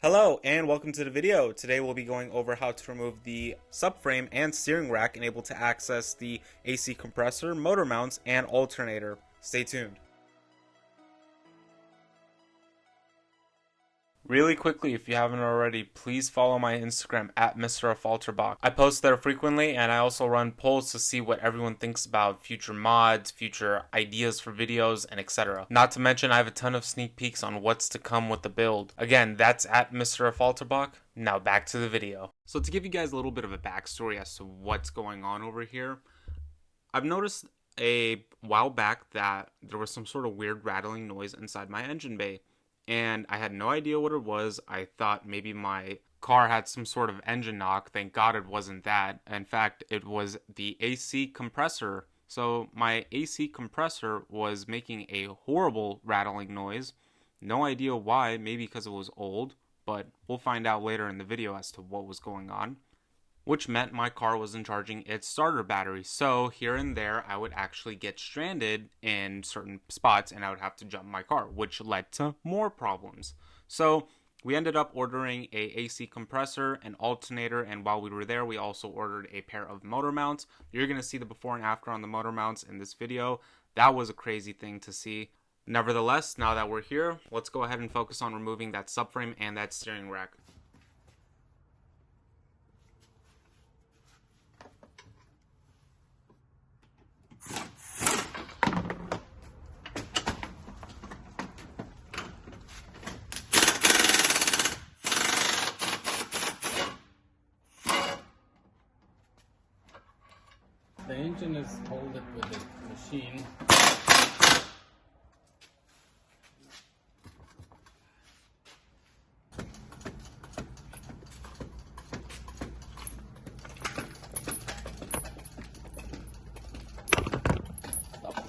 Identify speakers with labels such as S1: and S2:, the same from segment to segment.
S1: Hello and welcome to the video. Today we'll be going over how to remove the subframe and steering rack and able to access the AC compressor, motor mounts, and alternator. Stay tuned. Really quickly, if you haven't already, please follow my Instagram at Mr. I post there frequently, and I also run polls to see what everyone thinks about future mods, future ideas for videos, and etc. Not to mention, I have a ton of sneak peeks on what's to come with the build. Again, that's at Mr. Now back to the video. So to give you guys a little bit of a backstory as to what's going on over here, I've noticed a while back that there was some sort of weird rattling noise inside my engine bay. And I had no idea what it was. I thought maybe my car had some sort of engine knock. Thank God it wasn't that. In fact, it was the AC compressor. So my AC compressor was making a horrible rattling noise. No idea why, maybe because it was old, but we'll find out later in the video as to what was going on. Which meant my car wasn't charging its starter battery. So here and there, I would actually get stranded in certain spots and I would have to jump my car, which led to more problems. So we ended up ordering a AC compressor, an alternator, and while we were there, we also ordered a pair of motor mounts. You're going to see the before and after on the motor mounts in this video. That was a crazy thing to see. Nevertheless, now that we're here, let's go ahead and focus on removing that subframe and that steering rack.
S2: The engine is holded with the machine. Stop.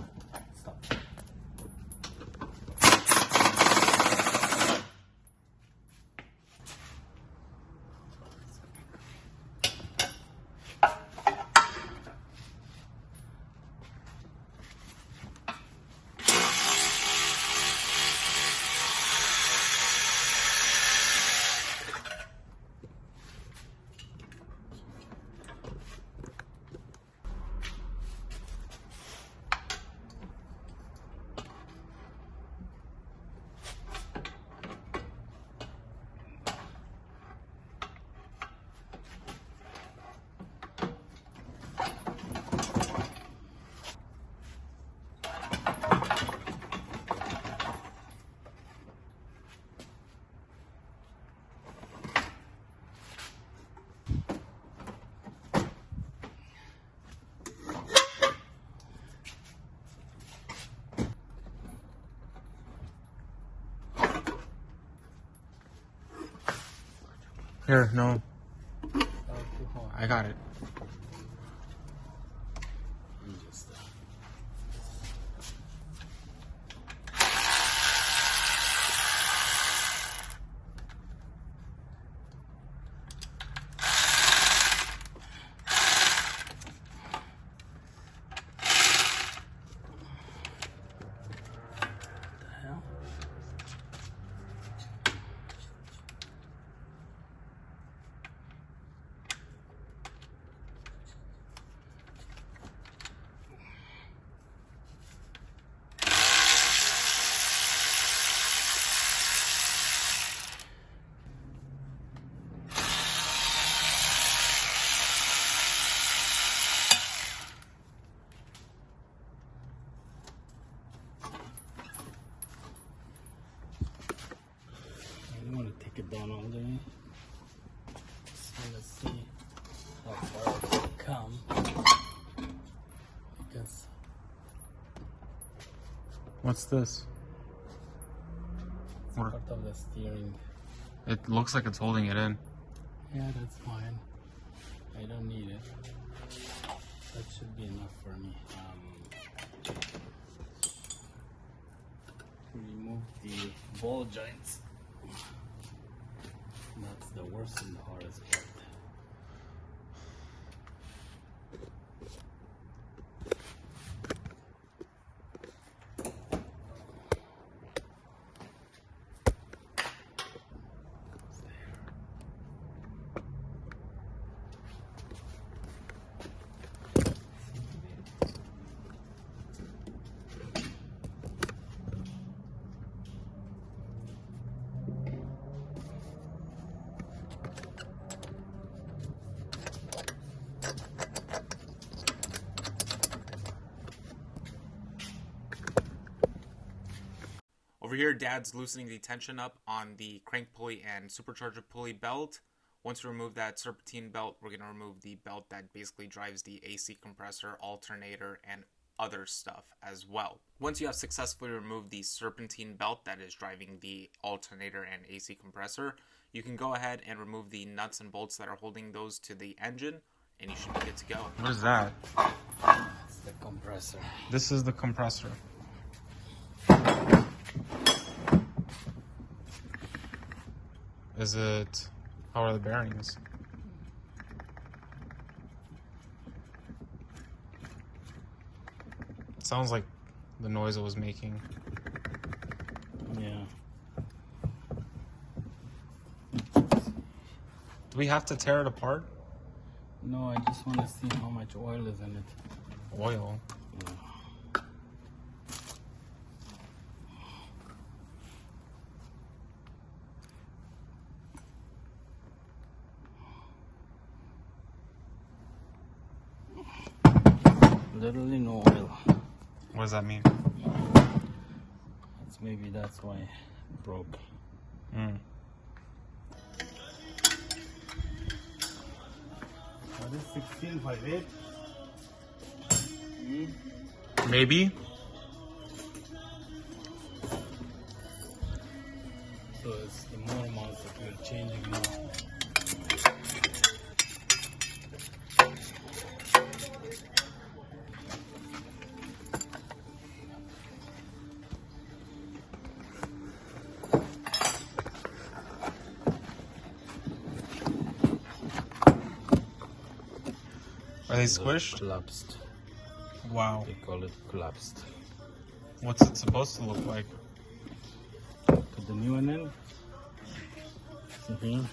S1: Here, no. I got it. It down all day. So let's see how far it will come. Because What's this?
S2: it's part of the steering.
S1: It looks like it's holding it in.
S2: Yeah, that's fine. I don't need it. That should be enough for me. Remove the ball joints. That's the worst and the hardest part.
S1: Over here, Dad's loosening the tension up on the crank pulley and supercharger pulley belt. Once we remove that serpentine belt, we're going to remove the belt that basically drives the AC compressor, alternator, and other stuff as well. Once you have successfully removed the serpentine belt that is driving the alternator and AC compressor, you can go ahead and remove the nuts and bolts that are holding those to the engine, and you should be good to go.
S2: What is that? It's the compressor.
S1: This is the compressor. Is it... How are the bearings? It sounds like the noise it was making.
S2: Yeah.
S1: Do we have to tear it apart?
S2: No, I just want to see how much oil is in it.
S1: Oil?
S2: Yeah. Literally no oil.
S1: What does that mean?
S2: Maybe that's why it broke. What is 1658?
S1: Maybe.
S2: So it's the motor mounts that we're changing now.
S1: Are they squished?
S2: Collapsed.
S1: Wow.
S2: They call it collapsed.
S1: What's it supposed to look like?
S2: Put the new one in. See here?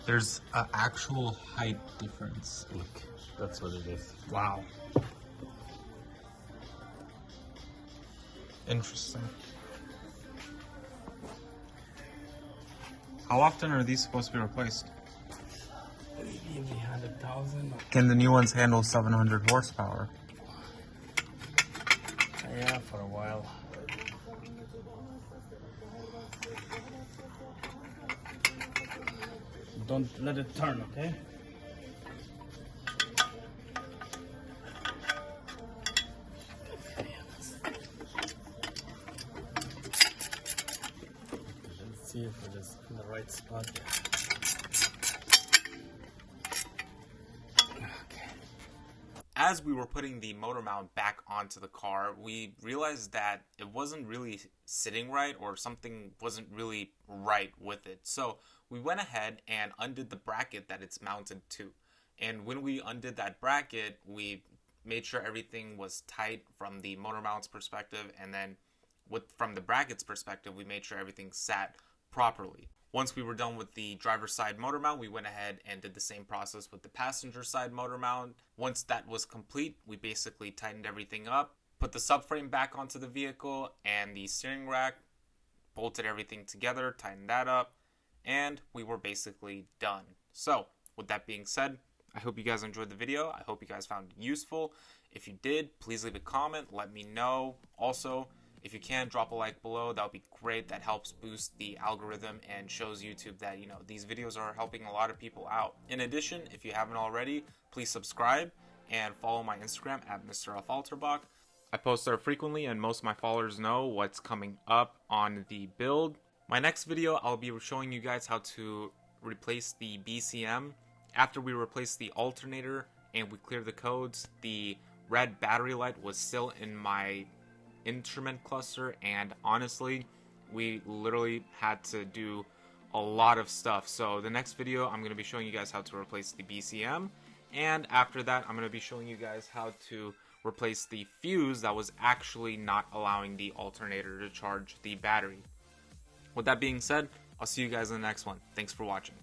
S1: There's an actual height difference.
S2: Look, that's what it is.
S1: Wow. Interesting. How often are these supposed to be replaced?
S2: Maybe 100,000.
S1: Can the new ones handle 700 horsepower?
S2: Yeah, for a while. Don't let it turn, okay? Let's see if it is in the right spot.
S1: As we were putting the motor mount back onto the car, we realized that it wasn't really sitting right, or something wasn't really right with it. So we went ahead and undid the bracket that it's mounted to. And when we undid that bracket, we made sure everything was tight from the motor mount's perspective, and then from the bracket's perspective, we made sure everything sat properly. Once we were done with the driver's side motor mount, we went ahead and did the same process with the passenger side motor mount. Once that was complete, we basically tightened everything up, put the subframe back onto the vehicle and the steering rack, bolted everything together, tightened that up, and we were basically done. So, with that being said, I hope you guys enjoyed the video. I hope you guys found it useful. If you did, please leave a comment, let me know. Also, if you can, drop a like below. That would be great. That helps boost the algorithm and shows YouTube that, these videos are helping a lot of people out. In addition, if you haven't already, please subscribe and follow my Instagram at Mr. Falterbach. I post there frequently, and most of my followers know what's coming up on the build. My next video, I'll be showing you guys how to replace the BCM. After we replace the alternator and we clear the codes, the red battery light was still in my instrument cluster, and honestly, we literally had to do a lot of stuff. So the next video, I'm going to be showing you guys how to replace the BCM, and after that, I'm going to be showing you guys how to replace the fuse that was actually not allowing the alternator to charge the battery. With that being said, I'll see you guys in the next one. Thanks for watching.